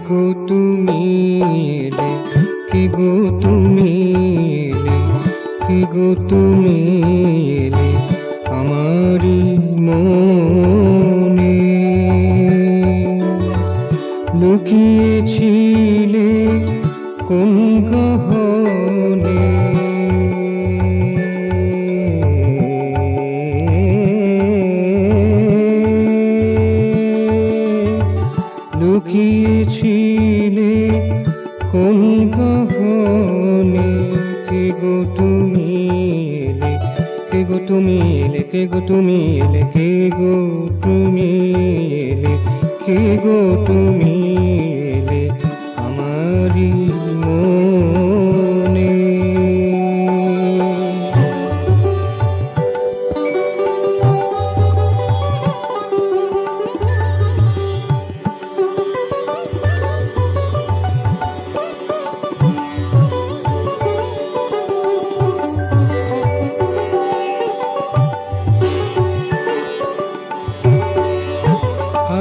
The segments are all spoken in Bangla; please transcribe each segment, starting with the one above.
গো তুমি এলে, কে গো তুমি এলে, কে গো তুমি এলে আমারি মনে। লুকিয়েছিলে কোন গহনে, লুকিয়েছিলে কোন গহনে। কে গো তুমি এলে, কে গো তুমি এলে, কে গো তুমি এলে, কে গো তুমি এলে, কে গো তুমি এলে আমারি মনে।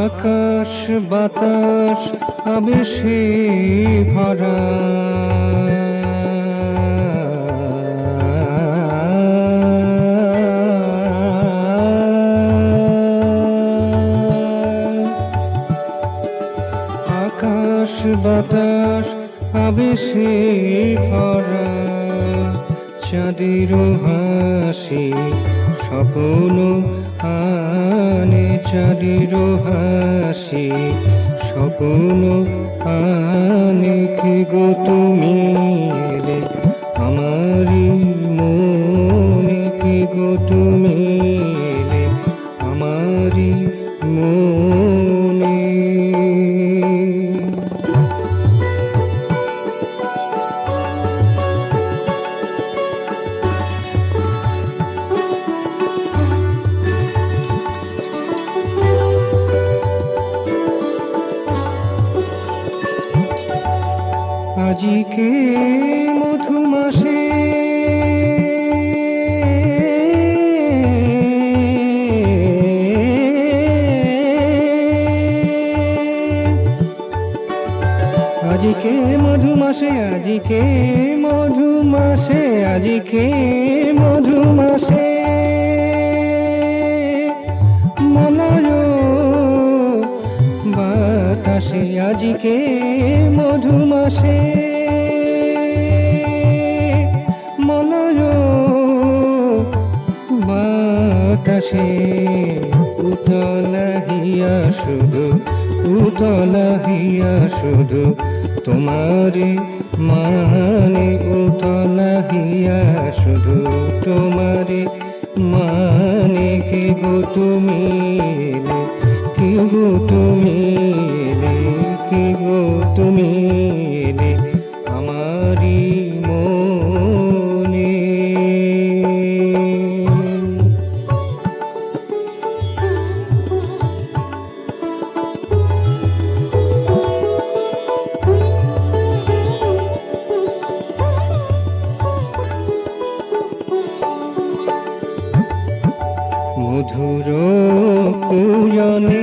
আকাশ বাতাস আবেশে ভরা, আকাশ বাতাস আবেশে ভরা। চাঁদের হাসি স্বপ্ন আনে, চাঁদের হাসি স্বপ্ন আনে। কে গো তুমি এলে আমারি মনে, কে গো তুমি এলে আমারি মনে। আজিকে মধুমাসে আজিকে মধুমাসে, আজিকে মধুমাসে, আজিকে মধুমাসে মলয় বাতাসে, আজিকে মধুমাসে মলয় বাতাসে। উতলা হিয়া শুধু, উতলা হিয়া শুধু তোমারে মানে, উতলা হিয়া শুধু তোমারে মানে। কে গো তুমি এলে, কে গো তুমি এলে, কে গো তুমি এলে আমারি মনে। মধুর পূজনে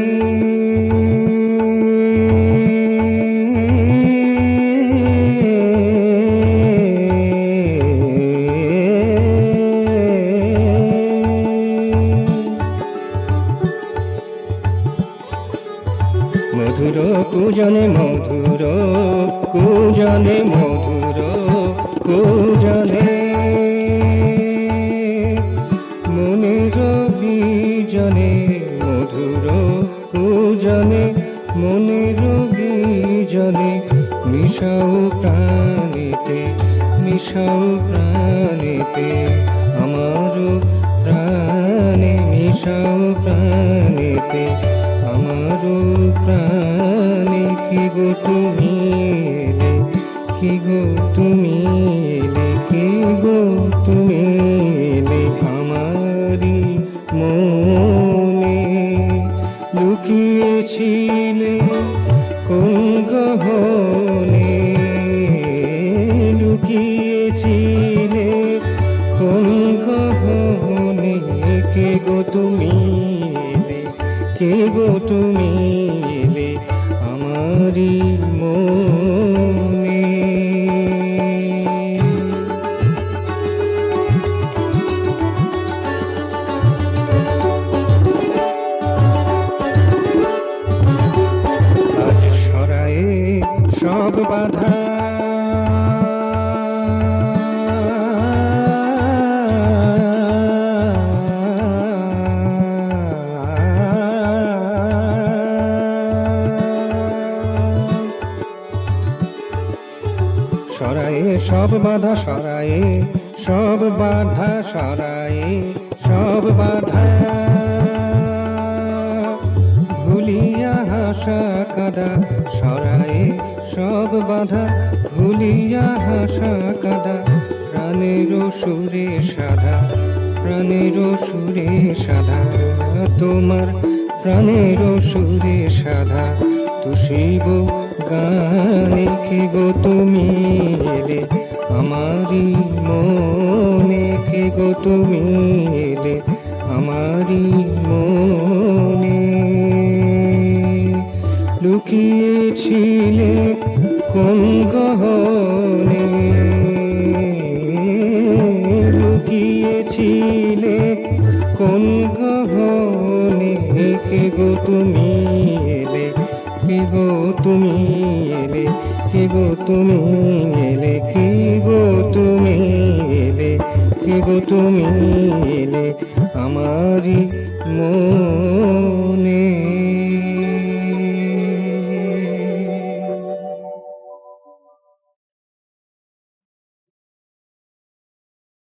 মধুর পূজনে, মধুর পূজনে, মধুর পূজনে মনের বীজনে, মধুর পূজনে মনের বীজনে। মিশাও প্রাণেতে, মিশাও প্রাণেতে আমার প্রাণে, মিশাও প্রাণেতে আমার প্রাণে। কি গো তুমি এলে, কি গো তুমি এলে, কি গো তুমি এলে আমারি মনে। লুকিয়েছিলে কোন গহনে, লুকিয়েছিলে কোন গহনে। কে গো তুমি এলে, কে গো তুমি এলে আমারি মনে। সব বাধা সরায়ে, সব বাধা সরায়ে, সব বাধা ভুলিয়া হাসা কাদা সরায়ে, সব বাধা ভুলিয়া হাসা কাদা। প্রাণের সুরে সাধা, প্রাণের সুরে সাধা, তোমার প্রাণের সুরে সাধা। তুষিব গানে কে গো তুমি এলে আমারি মনে, কে গো তুমি এলে আমারি মনে। লুকিয়েছিলে কোন গহনে, লুকিয়েছিলে কোন গহনে, কে গো তুমি এলে, কে গো তুমি এলে, কে গো তুমি এলে, কে গো তুমি এলে, কে গো তুমি এলে আমারি